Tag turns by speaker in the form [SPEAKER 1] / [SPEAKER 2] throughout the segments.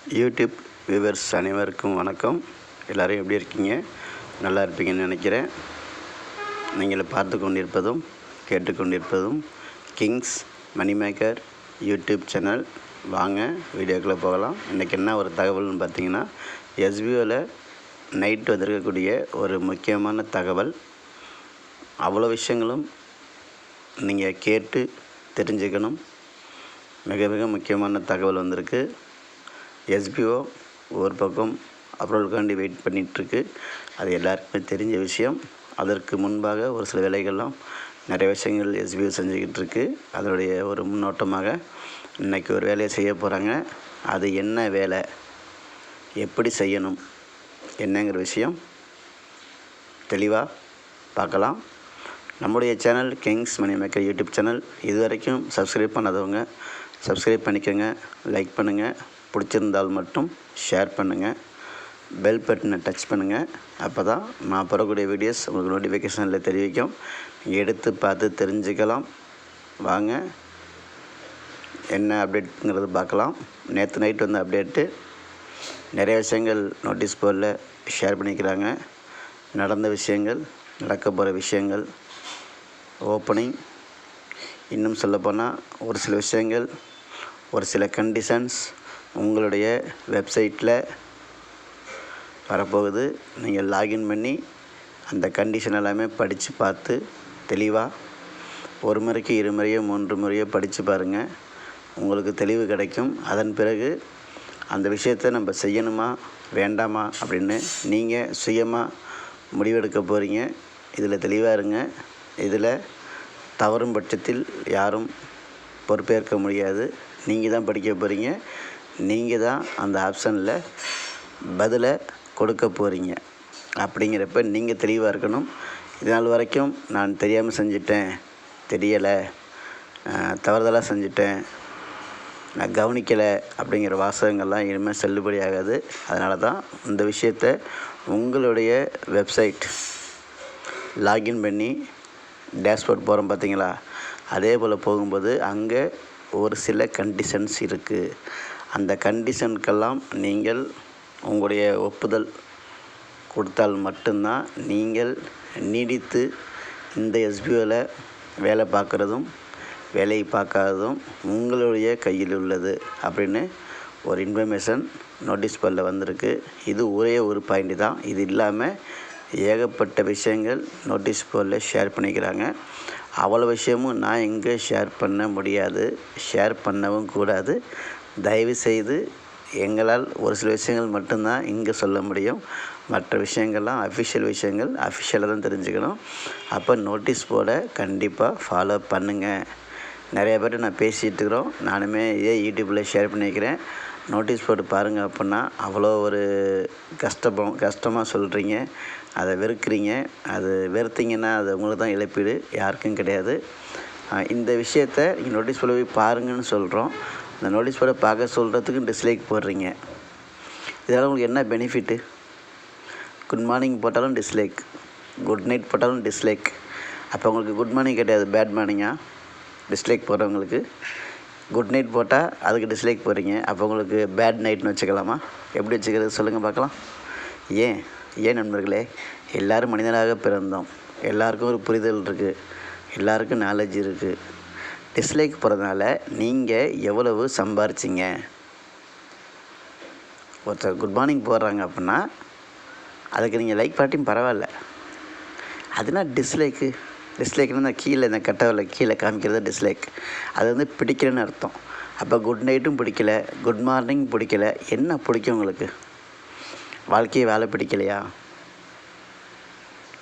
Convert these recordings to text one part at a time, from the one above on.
[SPEAKER 1] YouTube viewers அனைவருக்கும் வணக்கம். எல்லோரும் எப்படி இருக்கீங்க? நல்லா இருப்பீங்கன்னு நினைக்கிறேன். நீங்கள் பார்த்து கொண்டிருப்பதும் கேட்டுக்கொண்டிருப்பதும் கிங்ஸ் மணிமேக்கர் யூடியூப் சேனல். வாங்க வீடியோக்குள்ளே போகலாம். இன்றைக்கி என்ன ஒரு தகவல்னு பார்த்தீங்கன்னா, எஸ்பிஓவில் நைட் வந்திருக்கக்கூடிய ஒரு முக்கியமான தகவல். அவ்வளோ விஷயங்களும் நீங்கள் கேட்டு தெரிஞ்சுக்கணும். மிக மிக முக்கியமான தகவல் வந்திருக்கு. எஸ்பிஓ ஒரு பக்கம் அப்ரூவலுக்காண்டி வெயிட் பண்ணிகிட்ருக்கு. அது எல்லாருக்குமே தெரிஞ்ச விஷயம். அதற்கு முன்பாக ஒரு சில வேலைகள்லாம் நிறைய விஷயங்கள் எஸ்பிஓ செஞ்சுக்கிட்டு இருக்கு. அதனுடைய ஒரு முன்னோட்டமாக இன்றைக்கி ஒரு வேலையை செய்ய போகிறாங்க. அது என்ன வேலை, எப்படி செய்யணும், என்னங்கிற விஷயம் தெளிவாக பார்க்கலாம். நம்முடைய சேனல் கிங்ஸ் மணிமேக்கர் யூடியூப் சேனல். இது வரைக்கும் சப்ஸ்கிரைப் பண்ணாதவங்க சப்ஸ்கிரைப் பண்ணிக்கோங்க, லைக் பண்ணுங்கள், பிடிச்சிருந்தால் மட்டும் ஷேர் பண்ணுங்கள், பெல் பட்டனை டச் பண்ணுங்கள். அப்போ தான் நான் போடக்கூடிய வீடியோஸ் உங்களுக்கு நோட்டிஃபிகேஷனில் தெரிவிக்கும். எடுத்து பார்த்து தெரிஞ்சுக்கலாம். வாங்க என்ன அப்டேட்டுங்கிறது பார்க்கலாம். நேற்று நைட் வந்து அப்டேட்டு நிறைய விஷயங்கள் நோட்டீஸ் போர்டில் ஷேர் பண்ணிக்கிறாங்க. நடந்த விஷயங்கள், நடக்க போகிற விஷயங்கள், ஓப்பனிங், இன்னும் சொல்லப்போனால் ஒரு சில விஷயங்கள், ஒரு சில கண்டிஷன்ஸ் உங்களுடைய வெப்சைட்டில் வரப்போகுது. நீங்கள் லாகின் பண்ணி அந்த கண்டிஷன் எல்லாமே படித்து பார்த்து தெளிவாக ஒரு முறைக்கு 2 முறையோ 3 முறையோ படித்து பாருங்கள். உங்களுக்கு தெளிவு கிடைக்கும். அதன் பிறகு அந்த விஷயத்தை நம்ம செய்யணுமா வேண்டாமா அப்படின்னு நீங்கள் சுயமாக முடிவெடுக்க போகிறீங்க. இதில் தெளிவாக இருங்க. இதில் தவறும் பட்சத்தில் யாரும் பொறுப்பேற்க முடியாது. நீங்கள் தான் படிக்க போகிறீங்க. நீங்கள் தான் அந்த ஆப்ஷனில் பதிலை கொடுக்க போகிறீங்க. அப்படிங்கிறப்ப நீங்கள் தெளிவாக இருக்கணும். இதனால் வரைக்கும் நான் தெரியாமல் செஞ்சிட்டேன், தெரியலை, தவறுதலாக செஞ்சிட்டேன், நான் கவனிக்கலை அப்படிங்கிற வாசகங்கள்லாம் இனிமேல் செல்லுபடி ஆகாது. அதனால தான் இந்த விஷயத்தை உங்களுடைய வெப்சைட் லாகின் பண்ணி டேஷ்போர்ட் போகிறோம் பார்த்தீங்களா, அதே போல் போகும்போது அங்கே ஒரு சில கண்டிஷன்ஸ் இருக்குது. அந்த கண்டிஷனுக்கெல்லாம் நீங்கள் உங்களுடைய ஒப்புதல் கொடுத்தால் மட்டும்தான் நீங்கள் நீடித்து இந்த எஸ்பிஓவில் வேலை பார்க்குறதும் வேலை பார்க்காததும் உங்களுடைய கையில் உள்ளது அப்படின்னு ஒரு இன்ஃபர்மேஷன் நோட்டீஸ் போர்டில் வந்திருக்கு. இது ஒரே ஒரு பாயிண்ட் தான். இது இல்லாமல் ஏகப்பட்ட விஷயங்கள் நோட்டீஸ் போர்டில் ஷேர் பண்ணிக்கிறாங்க. அவ்வளோ விஷயமும் நான் இங்கே ஷேர் பண்ண முடியாது, ஷேர் பண்ணவும் கூடாது. தயவுசெய்து எங்களால் ஒரு சில விஷயங்கள் மட்டும்தான் இங்கே சொல்ல முடியும். மற்ற விஷயங்கள்லாம் அஃபிஷியல் விஷயங்கள் அஃபிஷியலாக தான் தெரிஞ்சுக்கணும். அப்போ நோட்டீஸ் போர்டை கண்டிப்பாக ஃபாலோ பண்ணுங்கள். நிறைய பேர்ட்ட நான் பேசிகிட்டு இருக்கிறோம். நானுமே இதே யூடியூப்பில் ஷேர் பண்ணிக்கிறேன். நோட்டீஸ் போர்டு பாருங்கள் அப்படின்னா அவ்வளோ ஒரு கஷ்டமாக சொல்கிறீங்க, அதை வெறுக்கிறீங்க. அது வெறுத்தீங்கன்னா அது உங்களுக்கு தான் இழப்பீடு, யாருக்கும் கிடையாது. இந்த விஷயத்தை நீங்கள் நோட்டீஸ் போர்டு போய் பாருங்கன்னு சொல்கிறோம். இந்த நோட்டீஸ் போர்டை பார்க்க சொல்கிறதுக்கு டிஸ்லைக் போடுறீங்க. இதனால் உங்களுக்கு என்ன பெனிஃபிட்டு? குட் மார்னிங் போட்டாலும் டிஸ்லைக், குட் நைட் போட்டாலும் டிஸ்லைக். அப்போ உங்களுக்கு குட் மார்னிங் கிடையாது, பேட் மார்னிங்கா? டிஸ்லைக் போடுறவங்களுக்கு குட் நைட் போட்டால் அதுக்கு டிஸ்லைக் போடுறீங்க. அப்போ உங்களுக்கு பேட் நைட்னு வச்சுக்கலாமா? எப்படி வச்சுக்கிறது சொல்லுங்கள் பார்க்கலாம். ஏன் நண்பர்களே, எல்லோரும் மனிதனாக பிறந்தோம். எல்லாருக்கும் ஒரு புரிதல் இருக்குது, எல்லாருக்கும் நாலேஜ் இருக்குது. டிஸ்லைக் போகிறதுனால நீங்கள் எவ்வளவு சம்பாரிச்சிங்க? ஒருத்தர் குட் மார்னிங் போடுறாங்க அப்படின்னா அதுக்கு நீங்கள் லைக் பாட்டியும் பரவாயில்ல. அதுனா டிஸ்லைக்னு இந்த கீழே இந்த கட்டவில் கீழே காமிக்கிறது டிஸ்லைக். அது வந்து பிடிக்கலன்னு அர்த்தம். அப்போ குட் நைட்டும் பிடிக்கல, குட் மார்னிங் பிடிக்கல, என்ன பிடிக்கும் உங்களுக்கு? வாழ்க்கையை வாழ பிடிக்கலையா?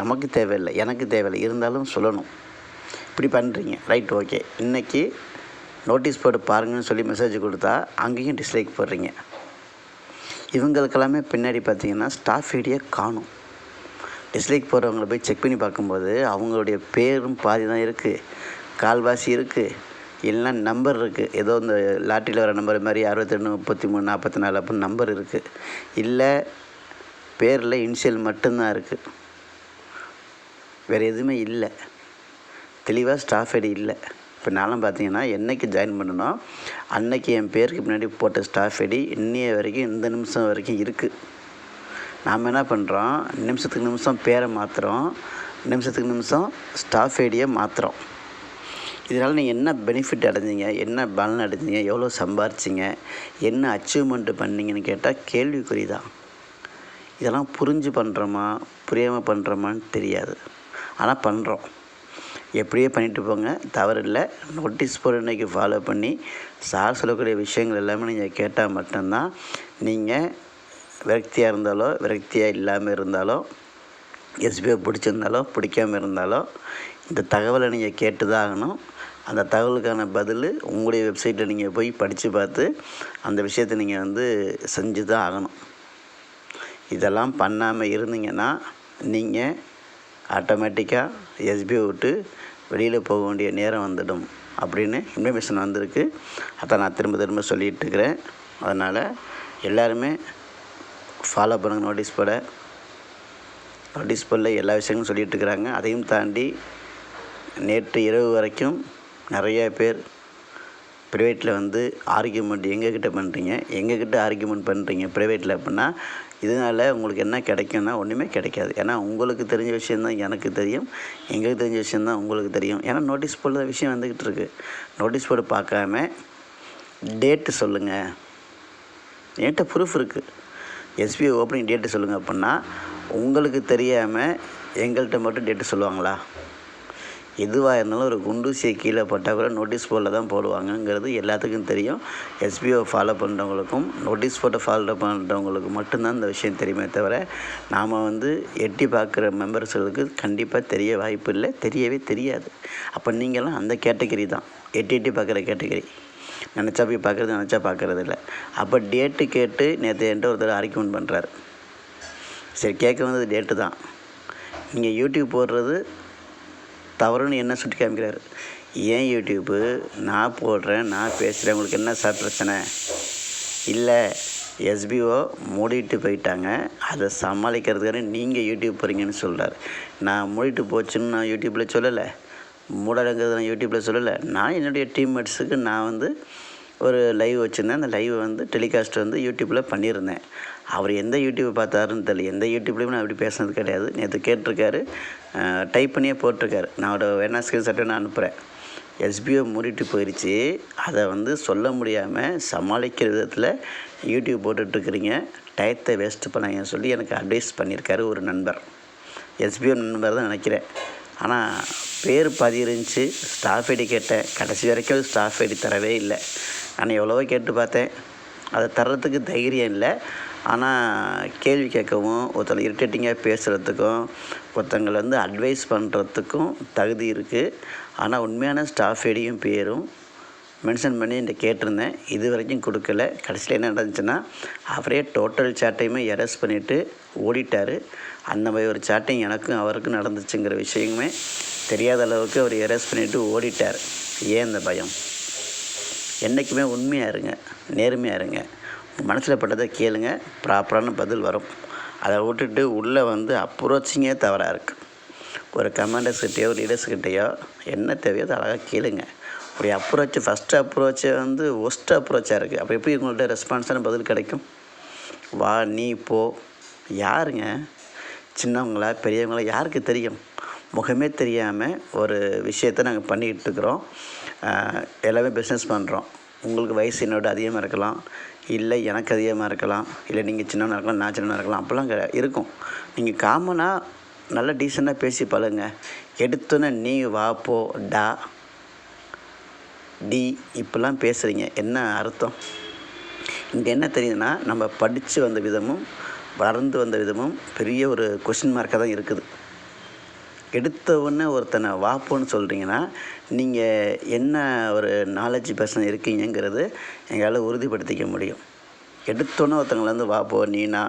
[SPEAKER 1] நமக்கு தேவையில்லை, எனக்கு தேவையில்லை, இருந்தாலும் சொல்லணும். இப்படி பண்ணுறீங்க, ரைட், ஓகே. இன்றைக்கி நோட்டீஸ் போர்டு பாருங்கன்னு சொல்லி மெசேஜ் கொடுத்தா அங்கேயும் டிஸ்லைக் போடுறீங்க. இவங்களுக்கெல்லாமே பின்னாடி பார்த்தீங்கன்னா ஸ்டாஃப் ஐடியை காணும். டிஸ்லைக் போடுறவங்கள போய் செக் பண்ணி பார்க்கும்போது அவங்களுடைய பேரும் பாதி தான் இருக்குது, கால்வாசி இருக்குது, இல்லைன்னா நம்பர் இருக்குது. ஏதோ இந்த லாட்டரியில் வர நம்பர் மாதிரி 62 33 44 அப்படின்னு நம்பர் இருக்குது. இல்லை பேரில் இனிஷியல் மட்டும்தான் இருக்குது, வேறு எதுவுமே இல்லை. தெளிவாக ஸ்டாஃப் ஐடி இல்லை. இப்போ நான்லாம் பார்த்தீங்கன்னா என்றைக்கு ஜாயின் பண்ணனோ அன்னைக்கு என் பேருக்கு பின்னாடி போட்ட ஸ்டாஃப் ஐடி இன்னைய வரைக்கும் இந்த நிமிஷம் வரைக்கும் இருக்குது. நாம் என்ன பண்ணுறோம், நிமிஷத்துக்கு நிமிஷம் பேரை மாற்றுறோம், நிமிஷத்துக்கு நிமிஷம் ஸ்டாஃப் ஐடியை மாற்றுறோம். இதனால் நீங்கள் என்ன பெனிஃபிட் அடைஞ்சிங்க, என்ன பலன் அடைஞ்சிங்க, எவ்வளோ சம்பாரிச்சிங்க, என்ன அச்சீவ்மெண்ட்டு பண்ணீங்கன்னு கேட்டால் கேள்விக்குறி தான். இதெல்லாம் புரிஞ்சு பண்ணுறோமா புரியாமல் பண்ணுறோமான்னு தெரியாது, ஆனால் பண்ணுறோம். எப்படியே பண்ணிட்டு போங்க, தவறில்லை. நோட்டீஸ் போர்டு இன்றைக்கி ஃபாலோ பண்ணி சார் சொல்லக்கூடிய விஷயங்கள் எல்லாமே நீங்கள் கேட்டால் மட்டும்தான் நீங்கள் விரக்தியாக இருந்தாலோ விரக்தியாக இல்லாமல் இருந்தாலோ எஸ்பிஐ பிடிச்சிருந்தாலோ பிடிக்காமல் இருந்தாலோ இந்த தகவலை நீங்கள் கேட்டு தான் ஆகணும். அந்த தகவலுக்கான பதில் உங்களுடைய வெப்சைட்டில் நீங்கள் போய் படித்து பார்த்து அந்த விஷயத்தை நீங்கள் செஞ்சு தான் ஆகணும். இதெல்லாம் பண்ணாமல் இருந்தீங்கன்னா நீங்கள் ஆட்டோமேட்டிக்காக எஸ்பிஐ விட்டு வெளியில் போக வேண்டிய நேரம் வந்துடும் அப்படின்னு இன்ஃபர்மேஷன் வந்திருக்கு. அதை நான் திரும்ப திரும்ப சொல்லிகிட்டு இருக்கிறேன். அதனால் எல்லாருமே ஃபாலோ பண்ணுங்கள். நோட்டீஸ் போர்டில் எல்லா விஷயங்களும் சொல்லிகிட்டு இருக்கிறாங்க. அதையும் தாண்டி நேற்று இரவு வரைக்கும் நிறைய பேர் ப்ரைவேட்டில் ஆர்கியூமெண்ட் எங்ககிட்ட ஆர்கியூமெண்ட் பண்ணுறீங்க ப்ரைவேட்டில் அப்படின்னா, இதனால் உங்களுக்கு என்ன கிடைக்கும்னா ஒன்றுமே கிடைக்காது. ஏன்னா உங்களுக்கு தெரிஞ்ச விஷயந்தான் எனக்கு தெரியும், எங்களுக்கு தெரிஞ்ச விஷயந்தான் உங்களுக்கு தெரியும். ஏன்னா நோட்டீஸ் போர்டில் விஷயம் வந்துக்கிட்டு இருக்குது. நோட்டீஸ் போர்டு பார்க்காம டேட்டு சொல்லுங்கள், என்கிட்ட ப்ரூஃப் இருக்குது, எஸ்பிஐ ஓப்பனிங் டேட்டு சொல்லுங்கள் அப்படின்னா, உங்களுக்கு தெரியாமல் எங்கள்கிட்ட மட்டும் டேட்டு சொல்லுவாங்களா? எதுவாக இருந்தாலும் ஒரு குண்டூசியை கீழே போட்டால் கூட நோட்டீஸ் போர்டில் தான் போடுவாங்கங்கிறது எல்லாத்துக்கும் தெரியும். எஸ்பிஓ ஃபாலோ பண்ணுறவங்களுக்கும் நோட்டீஸ் போர்ட்டை ஃபாலோ பண்ணுறவங்களுக்கு மட்டும்தான் இந்த விஷயம் தெரியுமே தவிர, நாம் எட்டி பார்க்குற மெம்பர்ஸ்களுக்கு கண்டிப்பாக தெரிய வாய்ப்பு இல்லை, தெரியவே தெரியாது. அப்போ நீங்கள்லாம் அந்த கேட்டகரி தான், எட்டி பார்க்குற கேட்டகரி. நினச்சா போய் பார்க்குறது, நினச்சா பார்க்குறது இல்லை. அப்போ டேட்டு கேட்டு நேற்று என்கிட்ட ஒருத்தர் ஆர்கியூமெண்ட் பண்ணுறாரு. சரி, கேட்க வந்தது டேட்டு தான். நீங்கள் யூடியூப் போடுறது தவறுன்னு என்ன சுட்டி காமிக்கிறாரு. ஏன் யூடியூப்பு நான் போடுறேன், நான் பேசுகிறேன், உங்களுக்கு என்ன சார் பிரச்சனை? இல்லை, எஸ்பிஓ மூடிட்டு போயிட்டாங்க, அதை சமாளிக்கிறதுக்கான நீங்கள் யூடியூப் போகிறீங்கன்னு சொல்கிறார். நான் மூடிட்டு போச்சுன்னு நான் யூடியூப்பில் சொல்லலை, மூடலைங்கிறது நான் யூடியூப்பில் சொல்லலை. நான் என்னுடைய டீம்மேட்ஸுக்கு நான் ஒரு லைவ் வச்சுருந்தேன். அந்த லைவ் டெலிகாஸ்ட் யூடியூப்பில் பண்ணியிருந்தேன். அவர் எந்த யூடியூப்பை பார்த்தாருன்னு தெரியல, எந்த யூடியூப்லேயும் நான் அப்படி பேசுனது கிடையாது. நேற்று கேட்டிருக்காரு, டைப் பண்ணியே போட்டிருக்காரு. நான் வேணா ஸ்க்ரீன்ஷாட்டை நான் அனுப்புகிறேன். எஸ்பிஓ மூடிட்டு போயிடுச்சு, அதை சொல்ல முடியாமல் சமாளிக்கிற விதத்தில் யூடியூப் போட்டுட்ருக்குறீங்க, டயத்தை வேஸ்ட்டு பண்ணாங்கன்னு சொல்லி எனக்கு அட்வைஸ் பண்ணியிருக்காரு ஒரு நண்பர். எஸ்பிஓ நண்பர் தான் நினைக்கிறேன். ஆனால் பேர் பதியிருந்துச்சு, ஸ்டாஃப் ஐடி கேட்டேன், கடைசி வரைக்கும் ஸ்டாஃப் ஐடி தரவே இல்லை. நான் எவ்வளவோ கேட்டு பார்த்தேன், அதை தர்றதுக்கு தைரியம் இல்லை. ஆனால் கேள்வி கேட்கவும், ஒருத்தர் இரிட்டேட்டிங்காக பேசுகிறதுக்கும், ஒருத்தங்களை அட்வைஸ் பண்ணுறதுக்கும் தகுதி இருக்குது. ஆனால் உண்மையான ஸ்டாஃப் ஐடியும் பேரும் மென்ஷன் பண்ணி கேட்டிருந்தேன், இது வரைக்கும் கொடுக்கல. கடைசியில் என்ன நடந்துச்சுன்னா, அவரே டோட்டல் சேட்டையுமே எரஸ் பண்ணிவிட்டு ஓடிட்டார். அந்த மாதிரி ஒரு சேட்டிங் எனக்கும் அவருக்கும் நடந்துச்சுங்கிற விஷயமே தெரியாத அளவுக்கு அவர் எரஸ் பண்ணிவிட்டு ஓடிட்டார். ஏன் இந்த பயம்? என்றைக்குமே உண்மையாக இருங்க, நேர்மையாக இருங்க. மனசில் பட்டதை கேளுங்க, ப்ராப்பரான பதில் வரும். அதை விட்டுட்டு உள்ளே அப்ரோச்சிங்கே தவறாக இருக்குது. ஒரு கமாண்டர்ஸ்கிட்டையோ லீடர்ஸ்கிட்டையோ என்ன தேவையோ அதை அழகாக கேளுங்க. ஒரு அப்ரோச், ஃபஸ்ட்டு அப்ரோச்சை ஒஸ்ட் அப்ரோச்சாக இருக்குது. அப்போ எப்படி உங்கள்கிட்ட ரெஸ்பான்ஸான பதில் கிடைக்கும்? வா, நீ போ. யாருங்க? சின்னவங்களா பெரியவங்களா யாருக்கு தெரியும்? முகமே தெரியாமல் ஒரு விஷயத்தை நாங்கள் பண்ணிக்கிட்டு இருக்கிறோம். எல்லாமே பிஸ்னஸ் பண்ணுறோம். உங்களுக்கு வயசு என்னோட அதிகமாக இருக்கலாம், இல்லை எனக்கு அதிகமாக இருக்கலாம், இல்லை நீங்கள் சின்னவனாக இருக்கலாம், நான் சின்னவனாக இருக்கலாம், அப்போல்லாம் இருக்கும். நீங்கள் காமனாக நல்லா டீசெண்டாக பேசி பழகுங்க. எடுத்தோன்னே நீ, வா, போ, டா, டி இப்போல்லாம் பேசுகிறீங்க, என்ன அர்த்தம்? இங்கே என்ன தெரியுதுன்னா, நம்ம படித்து வந்த விதமும் வளர்ந்து வந்த விதமும் பெரிய ஒரு கொஷின் மார்க்காக தான் இருக்குது. எடுத்தவுடனே ஒருத்தனை வாப்போன்னு சொல்கிறீங்கன்னா, நீங்கள் என்ன ஒரு நாலேஜ் பர்சன் இருக்கீங்கிறது எங்களால் உறுதிப்படுத்திக்க முடியும். எடுத்தோன்னே ஒருத்தங்களை வாப்போ, நீனா,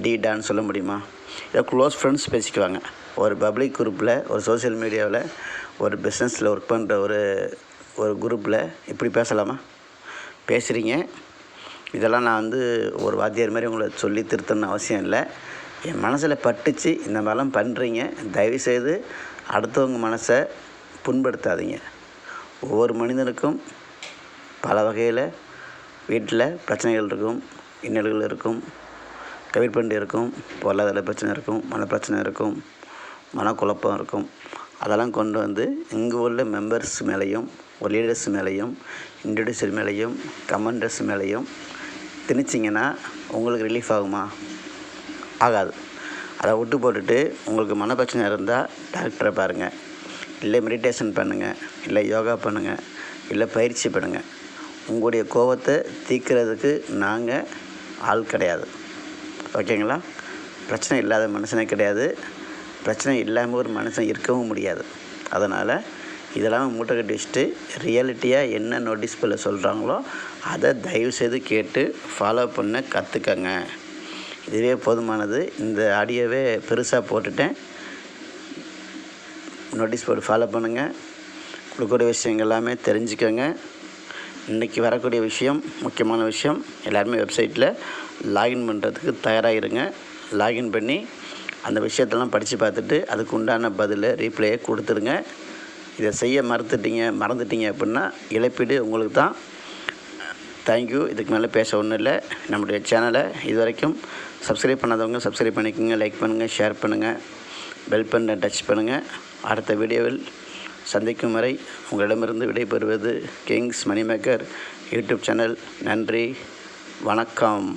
[SPEAKER 1] டீடான்னு சொல்ல முடியுமா? இதை க்ளோஸ் ஃப்ரெண்ட்ஸ் பேசிக்குவாங்க. ஒரு பப்ளிக் குரூப்பில், ஒரு சோஷியல் மீடியாவில், ஒரு பிஸ்னஸில் ஒர்க் பண்ணுற ஒரு குரூப்பில் இப்படி பேசலாமா? பேசுகிறீங்க. இதெல்லாம் நான் ஒரு வாத்தியார் மாதிரி உங்களை சொல்லி திருத்தணும்னு அவசியம் இல்லை. என் மனசில் பட்டுச்சு, இந்த மாதிரிலாம் பண்ணுறீங்க, தயவுசெய்து அடுத்தவங்க மனசை புண்படுத்தாதீங்க. ஒவ்வொரு மனிதனுக்கும் பல வகையில் வீட்டில் பிரச்சனைகள் இருக்கும், இன்னல்கள் இருக்கும், கமிட்மெண்ட் இருக்கும், பொருளாதார பிரச்சனை இருக்கும், மனப்பிரச்சனை இருக்கும், மனக்குழப்பம் இருக்கும். அதெல்லாம் கொண்டு வந்து இங்கே உள்ள மெம்பர்ஸ் மேலேயும், ஒரு லீடர்ஸ் மேலேயும், இன்ட்ரடியூசர் மேலேயும், கமெண்டர்ஸ் மேலேயும் திணிச்சிங்கன்னா உங்களுக்கு ரிலீஃப் ஆகுமா? ஆகாது. அதை விட்டு போட்டுட்டு உங்களுக்கு மனப்பிரச்சனை இருந்தால் டாக்டரை பாருங்கள், இல்லை மெடிடேஷன் பண்ணுங்கள், இல்லை யோகா பண்ணுங்கள், இல்லை பயிற்சி பண்ணுங்கள். உங்களுடைய கோபத்தை தீர்க்கிறதுக்கு நாங்கள் ஆள் கிடையாது. ஓகேங்களா? பிரச்சனை இல்லாத மனுஷனே கிடையாது. பிரச்சனை இல்லாமல் ஒரு மனுஷன் இருக்கவும் முடியாது. அதனால் இதெல்லாம் மூட்டை கட்டி வச்சுட்டு ரியாலிட்டியாக என்ன நோட்டீஸ் போர்டில் சொல்கிறாங்களோ அதை தயவுசெய்து கேட்டு ஃபாலோ பண்ண கற்றுக்கங்க. இதுவே போதுமானது. இந்த ஆடியோவே பெருசாக போட்டுட்டேன். நோட்டீஸ் போர்டு ஃபாலோ பண்ணுங்கள். கொடுக்கக்கூடிய விஷயங்கள் எல்லாமே தெரிஞ்சுக்கோங்க. இன்றைக்கி வரக்கூடிய விஷயம், முக்கியமான விஷயம், எல்லாருமே வெப்சைட்டில் லாகின் பண்ணுறதுக்கு தயாராக இருங்க. லாகின் பண்ணி அந்த விஷயத்தெல்லாம் படித்து பார்த்துட்டு அதுக்கு உண்டான பதிலை ரீப்ளையை கொடுத்துருங்க. இதை செய்ய மறந்துட்டீங்க அப்படின்னா இழப்பீடு உங்களுக்கு தான். தேங்க்யூ. இதுக்கு மேலே பேச ஒன்றும் இல்லை. நம்முடைய சேனலை இது வரைக்கும் சப்ஸ்கிரைப் பண்ணாதவங்க சப்ஸ்கிரைப் பண்ணிக்கோங்க, லைக் பண்ணுங்கள், ஷேர் பண்ணுங்கள், பெல் பட்டனை டச் பண்ணுங்கள். அடுத்த வீடியோவில் சந்திக்கும் வரை உங்களிடமிருந்து விடைபெறுவது கிங்ஸ் மணிமேக்கர் யூடியூப் சேனல். நன்றி, வணக்கம்.